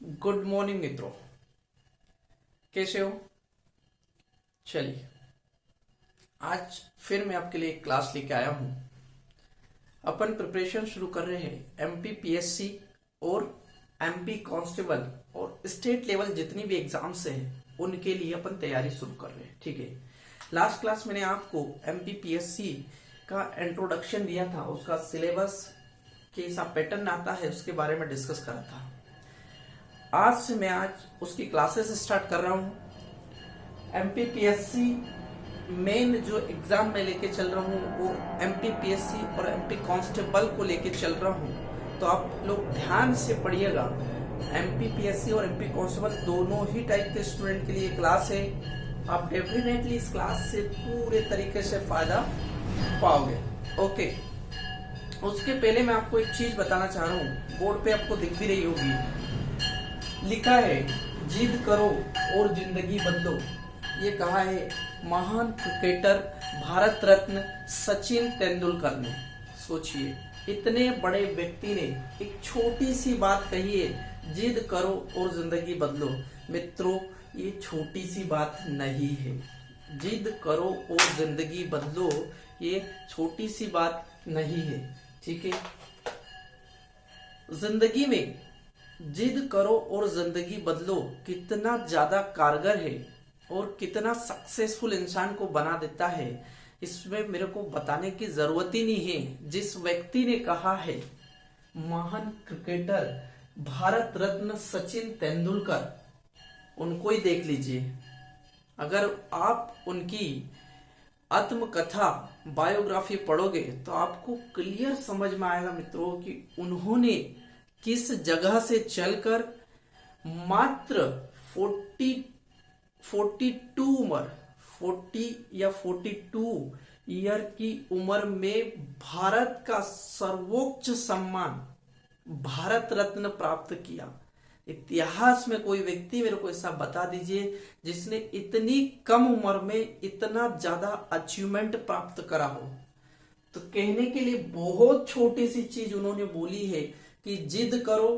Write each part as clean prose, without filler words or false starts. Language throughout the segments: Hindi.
गुड मॉर्निंग मित्रों, कैसे हो? चलिए, आज फिर मैं आपके लिए एक क्लास लेके आया हूं। अपन प्रिपरेशन शुरू कर रहे हैं एमपी पीएससी और एमपी कांस्टेबल और स्टेट लेवल जितनी भी एग्जाम्स हैं उनके लिए अपन तैयारी शुरू कर रहे हैं। ठीक है, लास्ट क्लास मैंने आपको एमपी पीएससी का इंट्रोडक्शन दिया था, उसका सिलेबस कैसा पैटर्न आता है उसके बारे में डिस्कस करा था। आज से मैं उसकी क्लासेस स्टार्ट कर रहा हूँ। एमपीपीएससी मेन जो एग्जाम में लेके चल रहा हूँ वो एमपीपीएससी और एमपी कांस्टेबल को लेके चल रहा हूँ, तो आप लोग ध्यान से पढ़िएगा। एमपीपीएससी और एमपी कांस्टेबल दोनों ही टाइप के स्टूडेंट के लिए क्लास है। आप डेफिनेटली इस क्लास से पूरे तरीके से फायदा पाओगे। ओके, उसके पहले मैं आपको एक चीज बताना चाह रहा हूँ, बोर्ड पे आपको दिख भी रही होगी, लिखा है जिद करो और जिंदगी बदलो। ये कहा है महान क्रिकेटर भारत रत्न सचिन तेंदुलकर ने। सोचिए, इतने बड़े व्यक्ति ने एक छोटी सी बात कही है, जिद करो और जिंदगी बदलो। मित्रों, ये छोटी सी बात नहीं है। जिद करो और जिंदगी बदलो, ये छोटी सी बात नहीं है। ठीक है, जिंदगी में जिद करो और जिंदगी बदलो कितना ज्यादा कारगर है और कितना सक्सेसफुल इंसान को बना देता है, इसमें मेरे को बताने की जरूरत ही नहीं है। जिस व्यक्ति ने कहा है महान क्रिकेटर भारत रत्न सचिन तेंदुलकर, उनको ही देख लीजिए। अगर आप उनकी आत्मकथा बायोग्राफी पढ़ोगे तो आपको क्लियर समझ में आएगा मित्रों कि उन्होंने किस जगह से चलकर मात्र 42 ईयर की उम्र में भारत का सर्वोच्च सम्मान भारत रत्न प्राप्त किया। इतिहास में कोई व्यक्ति मेरे को ऐसा बता दीजिए जिसने इतनी कम उम्र में इतना ज्यादा अचीवमेंट प्राप्त करा हो। तो कहने के लिए बहुत छोटी सी चीज उन्होंने बोली है कि जिद करो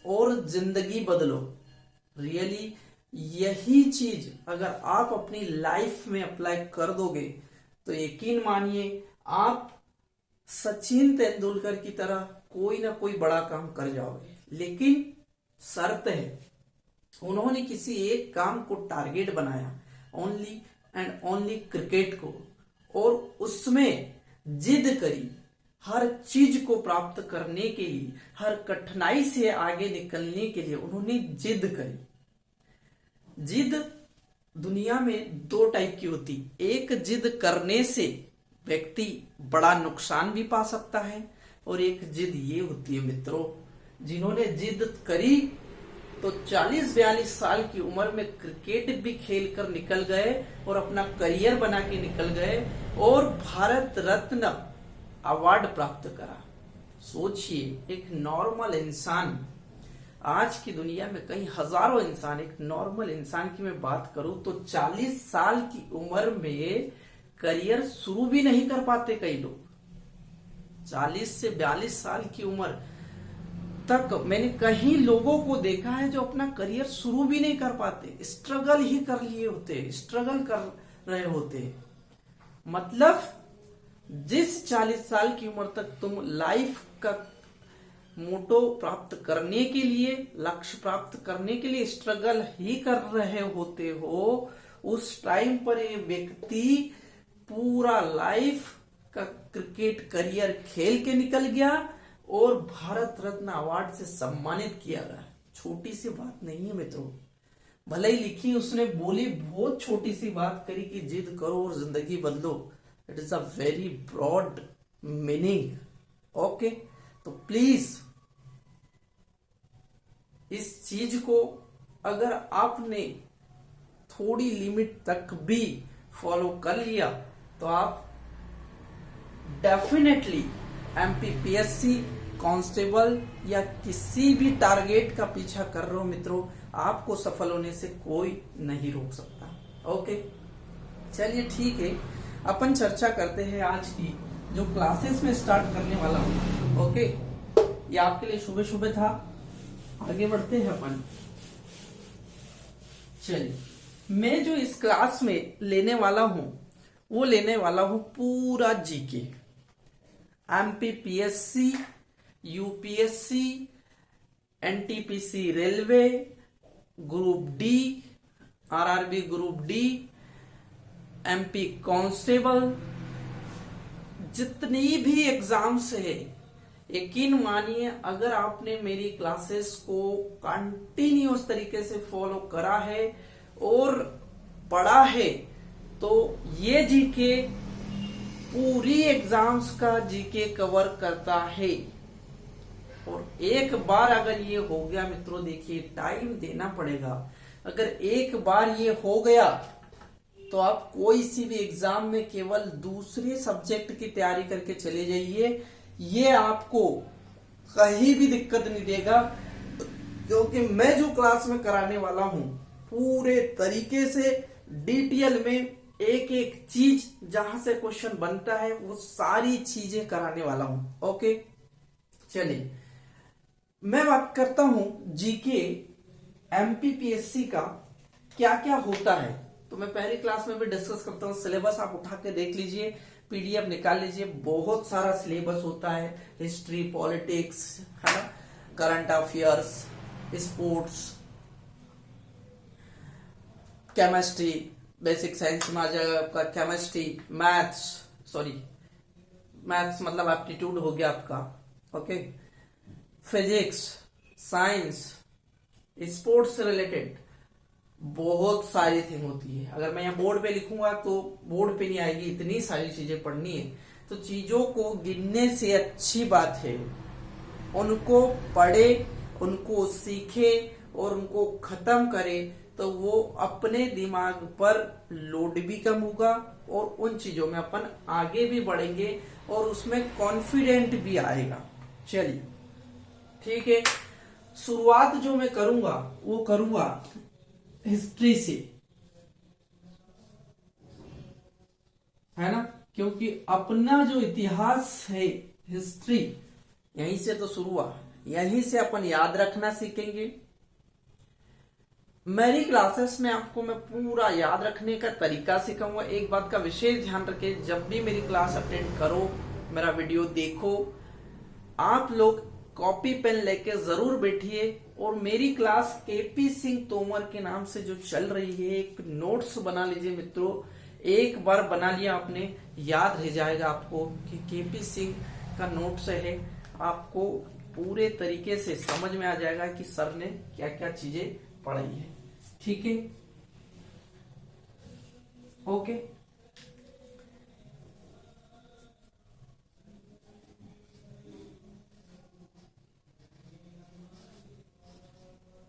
और जिंदगी बदलो। रियली यही चीज अगर आप अपनी लाइफ में अप्लाई कर दोगे तो यकीन मानिए आप सचिन तेंदुलकर की तरह कोई ना कोई बड़ा काम कर जाओगे। लेकिन शर्त है, उन्होंने किसी एक काम को टारगेट बनाया, ओनली एंड ओनली क्रिकेट को, और उसमें जिद करी। हर चीज को प्राप्त करने के लिए, हर कठिनाई से आगे निकलने के लिए उन्होंने जिद करी। जिद दुनिया में दो टाइप की होती, एक जिद करने से व्यक्ति बड़ा नुकसान भी पा सकता है, और एक जिद ये होती है मित्रों, जिन्होंने जिद करी तो 40-42 साल की उम्र में क्रिकेट भी खेलकर निकल गए और अपना करियर बना के निकल गए और भारत रत्न अवार्ड प्राप्त करा। सोचिए, एक नॉर्मल इंसान, आज की दुनिया में कई हजारों इंसान, एक नॉर्मल इंसान की मैं बात करूं तो 40 साल की उम्र में करियर शुरू भी नहीं कर पाते। कई लोग 40 से 42 साल की उम्र तक मैंने कई लोगों को देखा है जो अपना करियर शुरू भी नहीं कर पाते, स्ट्रगल ही कर लिए होते, स्ट्रगल कर रहे होते। मतलब जिस 40 साल की उम्र तक तुम लाइफ का मोटो प्राप्त करने के लिए, लक्ष्य प्राप्त करने के लिए स्ट्रगल ही कर रहे होते हो, उस टाइम पर ये व्यक्ति पूरा लाइफ का क्रिकेट करियर खेल के निकल गया और भारत रत्न अवार्ड से सम्मानित किया गया। छोटी सी बात नहीं है मित्रों। भले ही लिखी उसने, बोली बहुत छोटी सी बात करी कि जिद करो और जिंदगी बदलो। It is a very broad meaning. Okay, तो प्लीज इस चीज को अगर आपने थोड़ी लिमिट तक भी फॉलो कर लिया तो आप डेफिनेटली एमपीपीएससी, कांस्टेबल या किसी भी टारगेट का पीछा कर रहे हो मित्रों, आपको सफल होने से कोई नहीं रोक सकता। ओके, चलिए ठीक है, अपन चर्चा करते हैं आज की जो क्लासेस में स्टार्ट करने वाला हूँ। ओके, ये आपके लिए सुबह सुबह था। आगे बढ़ते हैं अपन। चलिए, मैं जो इस क्लास में लेने वाला हूं वो लेने वाला हूं पूरा GK, MPPSC, UPSC, NTPC railway, group D, RRB group D, MP constable, जितनी भी एग्जाम्स है, यकीन मानिए अगर आपने मेरी क्लासेस को कंटिन्यूअस तरीके से फॉलो करा है और पढ़ा है तो ये जीके पूरी एग्जाम्स का जीके कवर करता है। और एक बार अगर ये हो गया मित्रों, देखिए टाइम देना पड़ेगा, अगर एक बार ये हो गया तो आप कोई सी भी एग्जाम में केवल दूसरे सब्जेक्ट की तैयारी करके चले जाइए, ये आपको कहीं भी दिक्कत नहीं देगा, क्योंकि मैं जो क्लास में कराने वाला हूं पूरे तरीके से डिटेल में एक एक चीज जहां से क्वेश्चन बनता है वो सारी चीजें कराने वाला हूं। ओके, चलिए मैं बात करता हूं जीके एमपीपीएससी का क्या क्या होता है। तो मैं पहली क्लास में भी डिस्कस करता हूं, सिलेबस आप उठा के देख लीजिए, पीडीएफ निकाल लीजिए, बहुत सारा सिलेबस होता है, हिस्ट्री, पॉलिटिक्स, है ना, current affairs, sports, chemistry, basic science में आ जाएगा आपका केमिस्ट्री, मैथ्स मतलब एप्टीट्यूड हो गया आपका, ओके, फिजिक्स, साइंस, स्पोर्ट्स से रिलेटेड बहुत सारी थिंग होती है। अगर मैं यहाँ बोर्ड पे लिखूंगा तो बोर्ड पे नहीं आएगी, इतनी सारी चीजें पढ़नी है। तो चीजों को गिनने से अच्छी बात है उनको पढ़े, उनको सीखे और उनको खत्म करे, तो वो अपने दिमाग पर लोड भी कम होगा और उन चीजों में अपन आगे भी बढ़ेंगे और उसमें कॉन्फिडेंट भी आएगा। चलिए ठीक है, शुरुआत जो मैं करूंगा वो करूंगा हिस्ट्री से, है ना, क्योंकि अपना जो इतिहास है हिस्ट्री यहीं से तो शुरू हुआ, यहीं से अपन याद रखना सीखेंगे। मेरी क्लासेस में आपको मैं पूरा याद रखने का तरीका सिखाऊंगा। एक बात का विशेष ध्यान रखें, जब भी मेरी क्लास अटेंड करो, मेरा वीडियो देखो, आप लोग कॉपी पेन लेके जरूर बैठिए और मेरी क्लास केपी सिंह तोमर के नाम से जो चल रही है, एक नोट्स बना लीजिए मित्रों। एक बार बना लिया आपने, याद रह जाएगा आपको कि केपी सिंह का नोट्स है, आपको पूरे तरीके से समझ में आ जाएगा कि सर ने क्या क्या चीजें पढ़ाई है। ठीक है, ओके।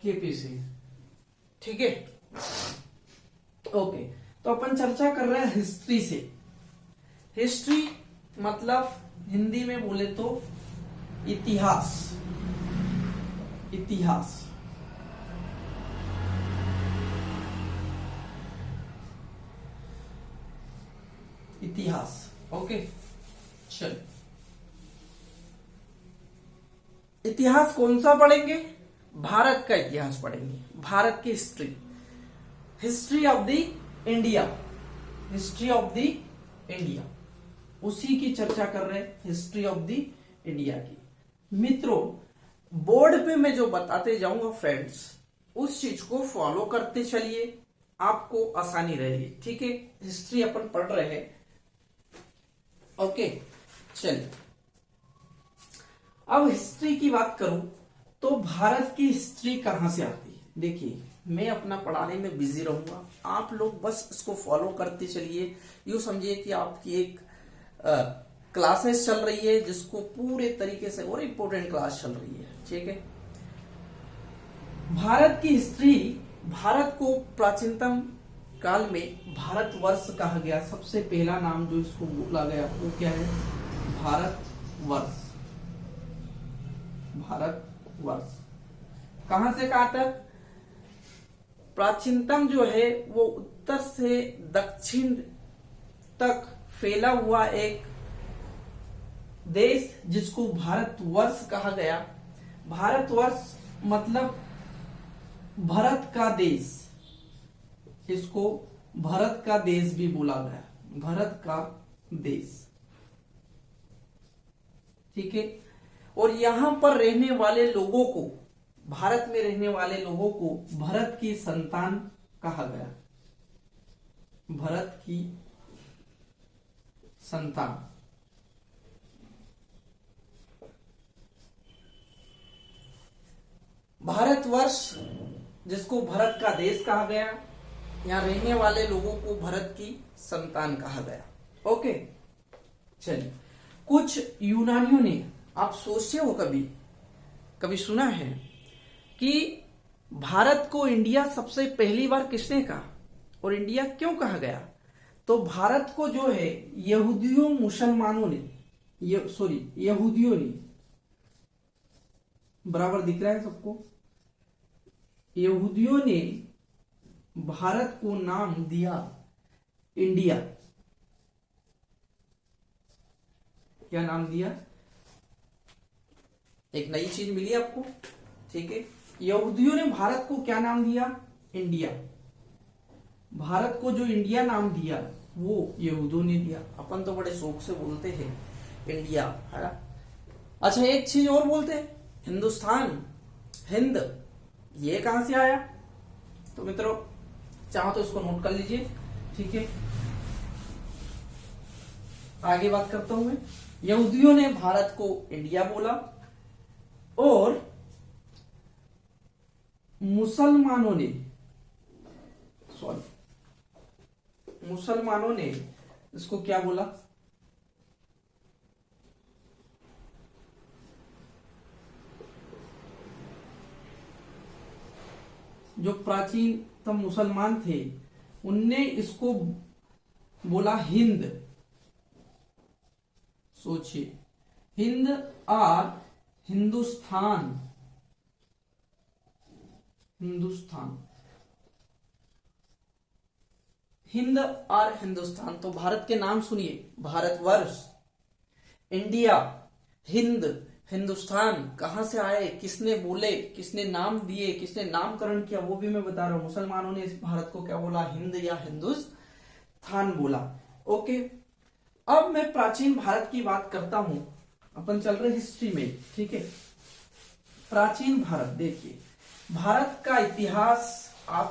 केपी सिंह, ठीक है, ओके। तो अपन चर्चा कर रहे हैं हिस्ट्री से। हिस्ट्री मतलब हिंदी में बोले तो इतिहास, इतिहास। इतिहास, ओके। चल, इतिहास कौन सा पढ़ेंगे? भारत का इतिहास पढ़ेंगे, भारत की history, history of the India, history of the India, उसी की चर्चा कर रहे हैं, हिस्ट्री ऑफ द इंडिया की। मित्रों, बोर्ड पे मैं जो बताते जाऊंगा फ्रेंड्स, उस चीज को फॉलो करते चलिए, आपको आसानी रहेगी। ठीक है, हिस्ट्री अपन पढ़ रहे हैं, ओके। चलिए, अब हिस्ट्री की बात करूं तो भारत की हिस्ट्री कहां से आती है? देखिए, मैं अपना पढ़ाने में बिजी रहूंगा, आप लोग बस इसको फॉलो करते चलिए। यूं समझिए कि आपकी एक क्लासेस चल रही है जिसको पूरे तरीके से, और इंपॉर्टेंट क्लास चल रही है, ठीक है। भारत की हिस्ट्री, भारत को प्राचीनतम काल में भारतवर्ष कहा गया। सबसे पहला नाम जो इसको बोला गया वो क्या है? भारतवर्ष, भारतवर्ष। कहां से कहां तक? प्राचीनतम जो है वो उत्तर से दक्षिण तक फैला हुआ एक देश जिसको भारतवर्ष कहा गया। भारतवर्ष मतलब भरत का देश, इसको भारत का देश भी बोला गया, भारत का देश। ठीक है। और यहां पर रहने वाले लोगों को, भारत में रहने वाले लोगों को भारत की संतान कहा गया, भारत की संतान। भारतवर्ष जिसको भारत का देश कहा गया, यहां रहने वाले लोगों को भारत की संतान कहा गया। ओके, चलिए। कुछ यूनानियों ने, आप सोचते हो कभी सुना है कि भारत को इंडिया सबसे पहली बार किसने कहा और इंडिया क्यों कहा गया? तो भारत को जो है यहूदियों मुसलमानों ने, यहूदियों ने, बराबर दिख रहा है सबको, यहूदियों ने भारत को नाम दिया इंडिया। क्या नाम दिया? एक नई चीज मिली आपको। ठीक है, यहूदियों ने भारत को क्या नाम दिया? इंडिया। भारत को जो इंडिया नाम दिया वो यहूदियों ने दिया। अपन तो बड़े शौक से बोलते हैं इंडिया, है ना। अच्छा, एक चीज और बोलते हैं, हिंदुस्तान, हिंद, ये कहां से आया? तो मित्रों चाहो तो इसको नोट कर लीजिए। ठीक है, आगे बात करता हूं मैं। यहूदियों ने भारत को इंडिया बोला और मुसलमानों ने इसको क्या बोला? जो प्राचीनतम मुसलमान थे उनने इसको बोला हिंद। सोचिए, हिंद और हिंदुस्तान, हिंदुस्तान, हिंद और हिंदुस्तान। तो भारत के नाम सुनिए, भारतवर्ष, इंडिया, हिंद, हिंदुस्तान कहां से आए, किसने बोले, किसने नाम दिए, किसने नामकरण किया, वो भी मैं बता रहा हूं। मुसलमानों ने इस भारत को क्या बोला? हिंद या हिंदुस्तान बोला। ओके, अब मैं प्राचीन भारत की बात करता हूं। अपन चल रहे हिस्ट्री में। ठीक है, प्राचीन भारत। देखिए, भारत का इतिहास आप